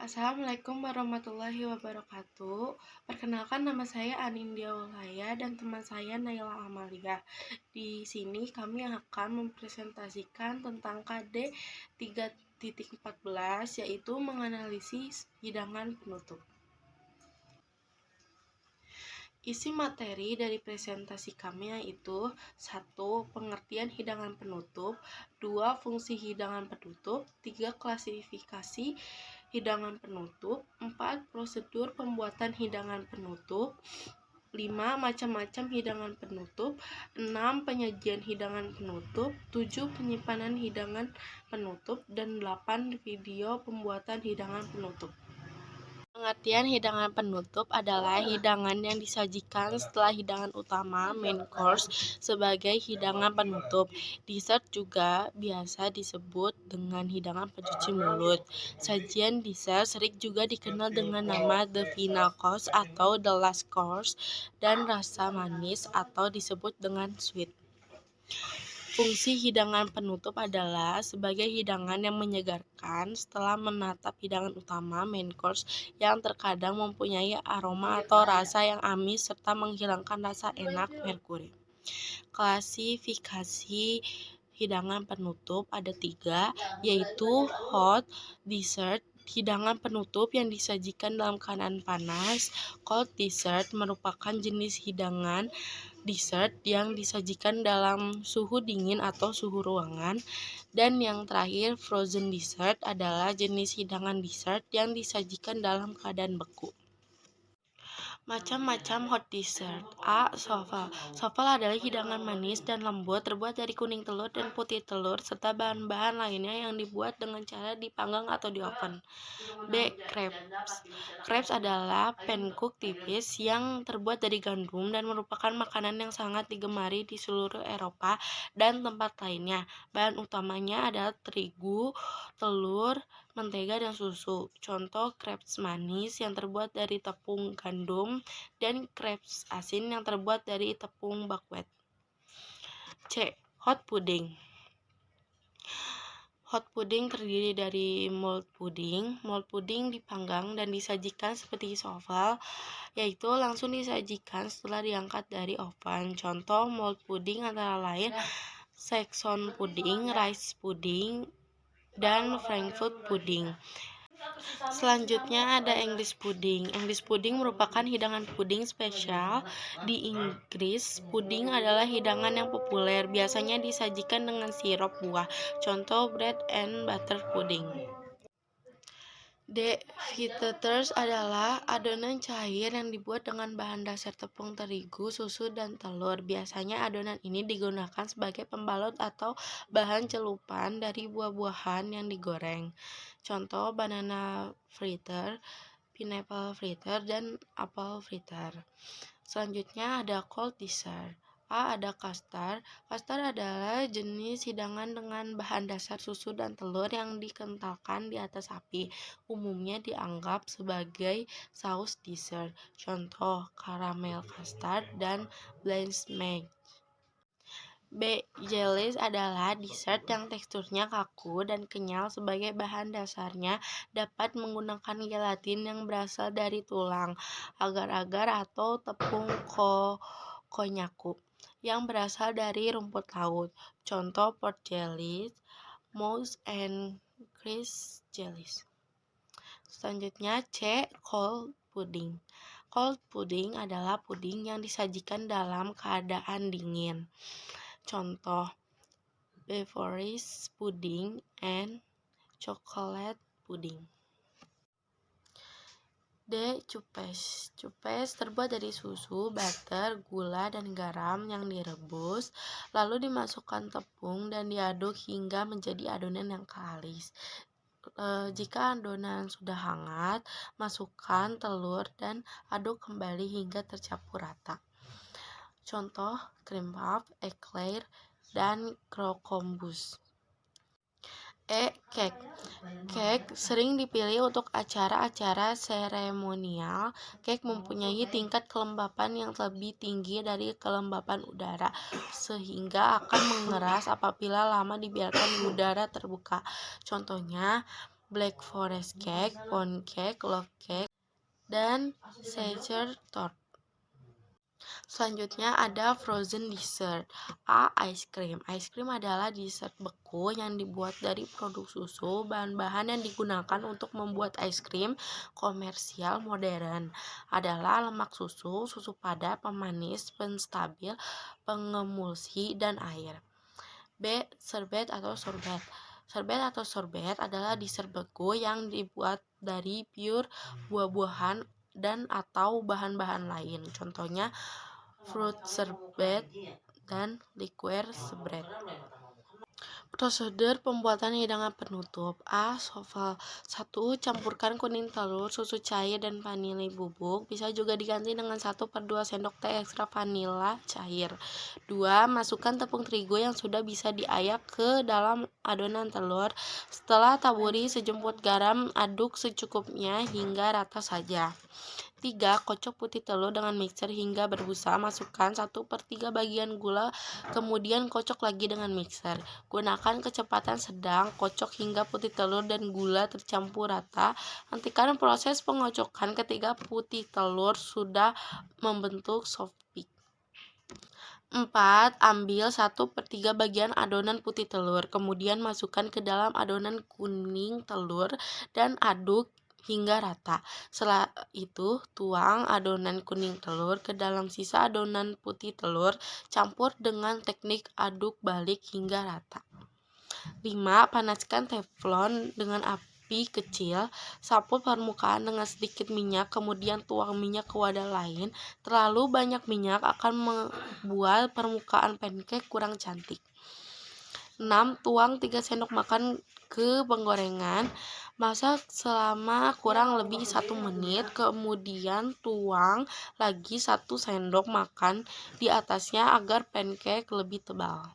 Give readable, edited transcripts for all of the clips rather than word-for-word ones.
Assalamualaikum warahmatullahi wabarakatuh. Perkenalkan nama saya Anindya Wulaya dan teman saya Naila Amalia. Di sini kami akan mempresentasikan tentang KD 3.14 yaitu menganalisis hidangan penutup. Isi materi dari presentasi kami yaitu 1. Pengertian hidangan penutup, 2. Fungsi hidangan penutup, 3. Klasifikasi hidangan penutup, 4. Prosedur pembuatan hidangan penutup, 5. Macam-macam hidangan penutup, 6. Penyajian hidangan penutup, 7. Penyimpanan hidangan penutup, dan 8. Video pembuatan hidangan penutup. Pengertian hidangan penutup adalah hidangan yang disajikan setelah hidangan utama main course sebagai hidangan penutup. Dessert juga biasa disebut dengan hidangan pencuci mulut. Sajian dessert sering juga dikenal dengan nama the final course atau the last course dan rasa manis atau disebut dengan sweet. Fungsi hidangan penutup adalah sebagai hidangan yang menyegarkan setelah menatap hidangan utama main course yang terkadang mempunyai aroma atau rasa yang amis serta menghilangkan rasa enak merkuri. Klasifikasi hidangan penutup ada 3, yaitu hot dessert, hidangan penutup yang disajikan dalam keadaan panas. Cold dessert merupakan jenis hidangan dessert yang disajikan dalam suhu dingin atau suhu ruangan. Dan yang terakhir, frozen dessert adalah jenis hidangan dessert yang disajikan dalam keadaan beku. Macam-macam hot dessert. A. Souffle. Souffle adalah hidangan manis dan lembut terbuat dari kuning telur dan putih telur serta bahan-bahan lainnya yang dibuat dengan cara dipanggang atau di oven. B. Crepes. Crepes adalah pancake tipis yang terbuat dari gandum dan merupakan makanan yang sangat digemari di seluruh Eropa dan tempat lainnya. Bahan utamanya adalah terigu, telur, mentega, dan susu. Contoh crepes manis yang terbuat dari tepung gandum dan crepes asin yang terbuat dari tepung buckwheat. C. Hot pudding. Hot pudding terdiri dari mold pudding. Mold pudding dipanggang dan disajikan seperti souffle, yaitu langsung disajikan setelah diangkat dari oven. Contoh mold pudding antara lain Saxon pudding, rice pudding, dan Frankfurt pudding. Selanjutnya ada English pudding. English pudding merupakan hidangan puding spesial di Inggris. Puding adalah hidangan yang populer, biasanya disajikan dengan sirup buah. Contoh bread and butter pudding. D. Fritters adalah adonan cair yang dibuat dengan bahan dasar tepung terigu, susu, dan telur. Biasanya adonan ini digunakan sebagai pembalut atau bahan celupan dari buah-buahan yang digoreng. Contoh banana fritter, pineapple fritter, dan apple fritter. Selanjutnya ada cold dessert. A. Ada custard. Custard adalah jenis hidangan dengan bahan dasar susu dan telur yang dikentalkan di atas api. Umumnya dianggap sebagai saus dessert. Contoh caramel custard dan blanched mac. B. Jellies adalah dessert yang teksturnya kaku dan kenyal. Sebagai bahan dasarnya dapat menggunakan gelatin yang berasal dari tulang, agar-agar, atau tepung konnyaku yang berasal dari rumput laut. Contoh pork jellies, mouse and cheese jellies. Selanjutnya C. Cold pudding. Cold pudding adalah puding yang disajikan dalam keadaan dingin. Contoh beverage pudding and chocolate pudding. D. Cupes. Cupes terbuat dari susu, butter, gula, dan garam yang direbus, lalu dimasukkan tepung dan diaduk hingga menjadi adonan yang kalis. Jika adonan sudah hangat, masukkan telur dan aduk kembali hingga tercampur rata. Contoh cream puff, eclair, dan croquembouche. E. Cake. Cake sering dipilih untuk acara-acara seremonial. Cake mempunyai tingkat kelembapan yang lebih tinggi dari kelembapan udara, sehingga akan mengeras apabila lama dibiarkan di udara terbuka. Contohnya black forest cake, pound cake, log cake, dan Caesar tart. Selanjutnya ada frozen dessert. A. Ice cream. Ice cream adalah dessert beku yang dibuat dari produk susu. Bahan-bahan yang digunakan untuk membuat ice cream komersial modern adalah lemak susu, susu padat, pemanis, penstabil, pengemulsi, dan air. B. Sorbet atau sorbet. Sorbet atau sorbet adalah dessert beku yang dibuat dari pure buah-buahan dan atau bahan-bahan lain. Contohnya fruit sherbet dan liqueur sherbet. Prosedur pembuatan hidangan penutup. A. Souffle. 1. Campurkan kuning telur, susu cair, dan vanili bubuk. Bisa juga diganti dengan 1/2 sendok teh ekstra vanila cair. 2. Masukkan tepung terigu yang sudah bisa diayak ke dalam adonan telur. Setelah taburi sejumput garam, aduk secukupnya hingga rata saja. 3. Kocok putih telur dengan mixer hingga berbusa. Masukkan 1/3 bagian gula, kemudian kocok lagi dengan mixer. Gunakan kecepatan sedang, kocok hingga putih telur dan gula tercampur rata. Hentikan proses pengocokan ketika putih telur sudah membentuk soft peak. 4. Ambil 1/3 bagian adonan putih telur, kemudian masukkan ke dalam adonan kuning telur dan aduk hingga rata. Setelah itu, tuang adonan kuning telur ke dalam sisa adonan putih telur, campur dengan teknik aduk balik hingga rata. 5. Panaskan teflon dengan api kecil, sapu permukaan dengan sedikit minyak, kemudian tuang minyak ke wadah lain. Terlalu banyak minyak akan membuat permukaan pancake kurang cantik. 6. Tuang 3 sendok makan ke penggorengan. Masak selama kurang lebih 1 menit, kemudian tuang lagi 1 sendok makan di atasnya agar pancake lebih tebal.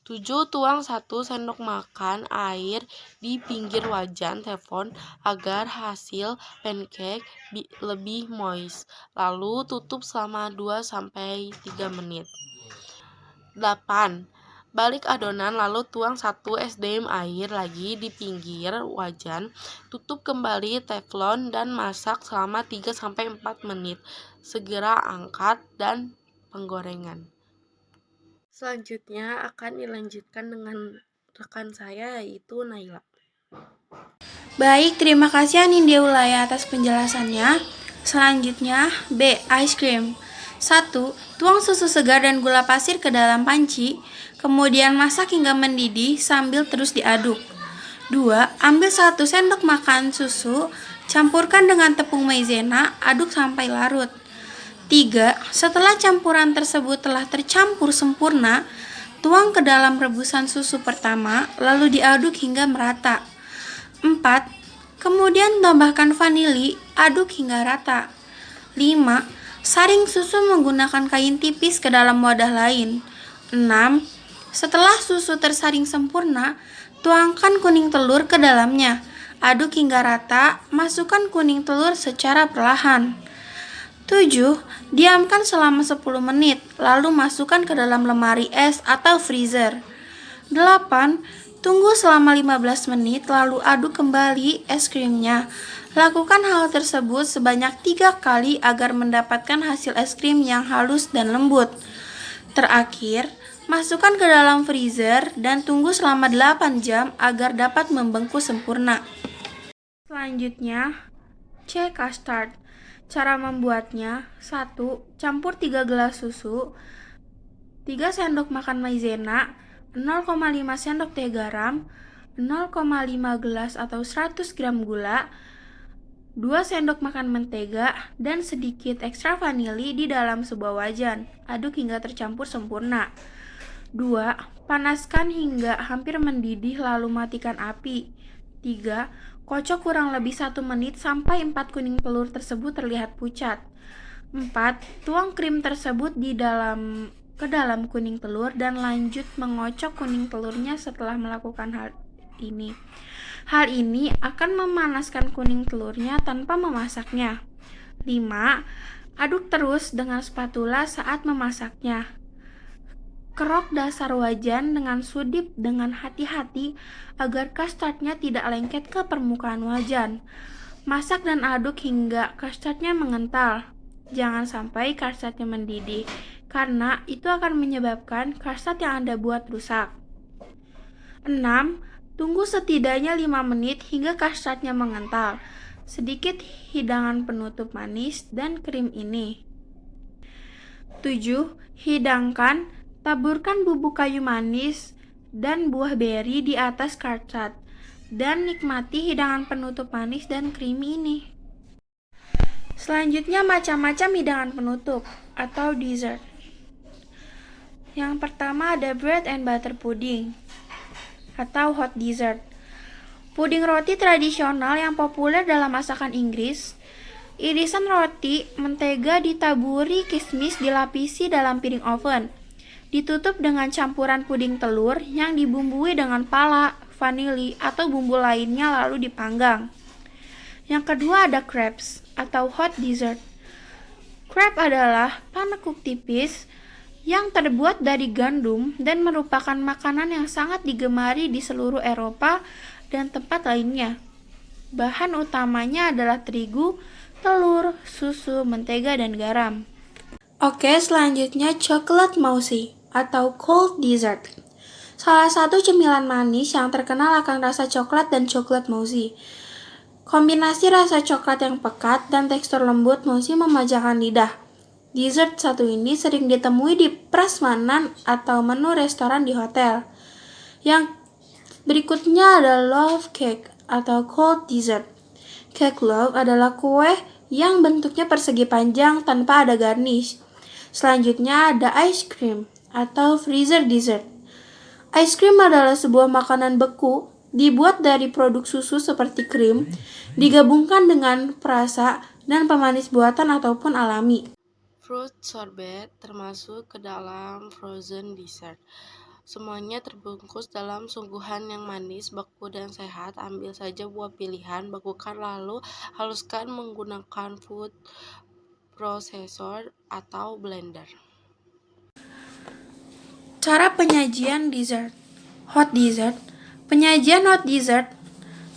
7. Tuang 1 sendok makan air di pinggir wajan teflon agar hasil pancake lebih moist. Lalu tutup selama 2-3 menit. 8. Balik adonan lalu tuang 1 SDM air lagi di pinggir wajan. Tutup kembali teflon dan masak selama 3-4 menit. Segera angkat dan penggorengan. Selanjutnya akan dilanjutkan dengan rekan saya yaitu Naila. Baik, terima kasih Anindya Ulaya atas penjelasannya. Selanjutnya B. Ice cream. 1. Tuang susu segar dan gula pasir ke dalam panci, kemudian masak hingga mendidih sambil terus diaduk. 2. Ambil 1 sendok makan susu, campurkan dengan tepung maizena, aduk sampai larut. 3. Setelah campuran tersebut telah tercampur sempurna, tuang ke dalam rebusan susu pertama, lalu diaduk hingga merata. 4. Kemudian tambahkan vanili, aduk hingga rata. 5. Saring susu menggunakan kain tipis ke dalam wadah lain. 6. Setelah susu tersaring sempurna, tuangkan kuning telur ke dalamnya. Aduk hingga rata, masukkan kuning telur secara perlahan. 7. Diamkan selama 10 menit, lalu masukkan ke dalam lemari es atau freezer. 8. Tunggu selama 15 menit, lalu aduk kembali es krimnya. Lakukan hal tersebut sebanyak 3 kali agar mendapatkan hasil es krim yang halus dan lembut. Terakhir, masukkan ke dalam freezer dan tunggu selama 8 jam agar dapat membengkak sempurna. Selanjutnya, C. Custard. Cara membuatnya: 1. Campur 3 gelas susu, 3 sendok makan maizena, 0,5 sendok teh garam, 0,5 gelas atau 100 gram gula, 2 sendok makan mentega, dan sedikit ekstra vanili di dalam sebuah wajan. Aduk hingga tercampur sempurna. 2. Panaskan hingga hampir mendidih lalu matikan api. 3. Kocok kurang lebih 1 menit sampai 4 kuning telur tersebut terlihat pucat. 4. Tuang krim tersebut ke dalam kuning telur dan lanjut mengocok kuning telurnya setelah melakukan hal ini. Hal ini akan memanaskan kuning telurnya tanpa memasaknya. 5. Aduk terus dengan spatula saat memasaknya. Kerok dasar wajan dengan sudip dengan hati-hati agar custardnya tidak lengket ke permukaan wajan. Masak dan aduk hingga custardnya mengental. Jangan sampai custardnya mendidih, karena itu akan menyebabkan custard yang Anda buat rusak. 6. Tunggu setidaknya 5 menit hingga custardnya mengental. Sedikit hidangan penutup manis dan krim ini. 7. Hidangkan, taburkan bubuk kayu manis dan buah beri di atas custard dan nikmati hidangan penutup manis dan creamy ini. Selanjutnya macam-macam hidangan penutup atau dessert. Yang pertama ada bread and butter pudding atau hot dessert. Puding roti tradisional yang populer dalam masakan Inggris. Irisan roti, mentega ditaburi kismis dilapisi dalam piring oven. Ditutup dengan campuran puding telur yang dibumbui dengan pala, vanili, atau bumbu lainnya lalu dipanggang. Yang kedua ada crepes atau hot dessert. Crepe adalah panekuk tipis yang terbuat dari gandum dan merupakan makanan yang sangat digemari di seluruh Eropa dan tempat lainnya. Bahan utamanya adalah terigu, telur, susu, mentega, dan garam. Oke, selanjutnya coklat mousse atau cold dessert. Salah satu cemilan manis yang terkenal akan rasa coklat dan coklat mousse. Kombinasi rasa coklat yang pekat dan tekstur lembut mousse memanjakan lidah. Dessert satu ini sering ditemui di prasmanan atau menu restoran di hotel. Yang berikutnya adalah love cake atau cold dessert. Cake love adalah kue yang bentuknya persegi panjang tanpa ada garnish. Selanjutnya ada ice cream atau freezer dessert. Ice cream adalah sebuah makanan beku dibuat dari produk susu seperti krim, digabungkan dengan perasa dan pemanis buatan ataupun alami. Fruit sorbet termasuk ke dalam frozen dessert. Semuanya terbungkus dalam sungguhan yang manis, beku, dan sehat. Ambil saja buah pilihan, bekukan lalu haluskan menggunakan food processor atau blender. Cara penyajian dessert. Hot dessert. Penyajian hot dessert,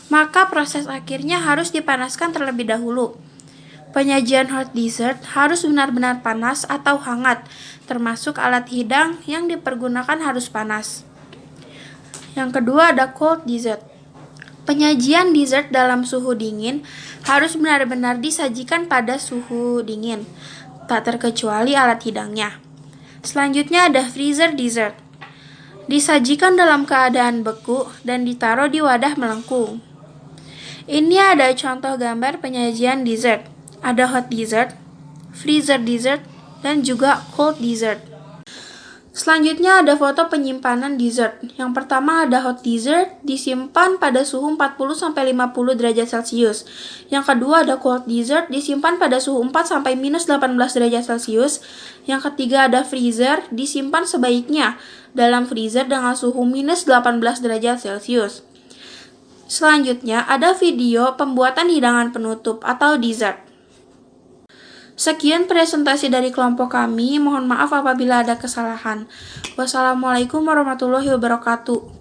maka proses akhirnya harus dipanaskan terlebih dahulu. Penyajian hot dessert harus benar-benar panas atau hangat, termasuk alat hidang yang dipergunakan harus panas. Yang kedua ada cold dessert. Penyajian dessert dalam suhu dingin harus benar-benar disajikan pada suhu dingin, tak terkecuali alat hidangnya. Selanjutnya ada freezer dessert. Disajikan dalam keadaan beku dan ditaruh di wadah melengkung. Ini ada contoh gambar penyajian dessert. Ada hot dessert, freezer dessert, dan juga cold dessert. Selanjutnya ada foto penyimpanan dessert. Yang pertama ada hot dessert disimpan pada suhu 40-50 derajat Celcius. Yang kedua ada cold dessert disimpan pada suhu 4 sampai -18 derajat Celcius. Yang ketiga ada freezer disimpan sebaiknya dalam freezer dengan suhu -18 derajat Celcius. Selanjutnya ada video pembuatan hidangan penutup atau dessert. Sekian presentasi dari kelompok kami, mohon maaf apabila ada kesalahan. Wassalamualaikum warahmatullahi wabarakatuh.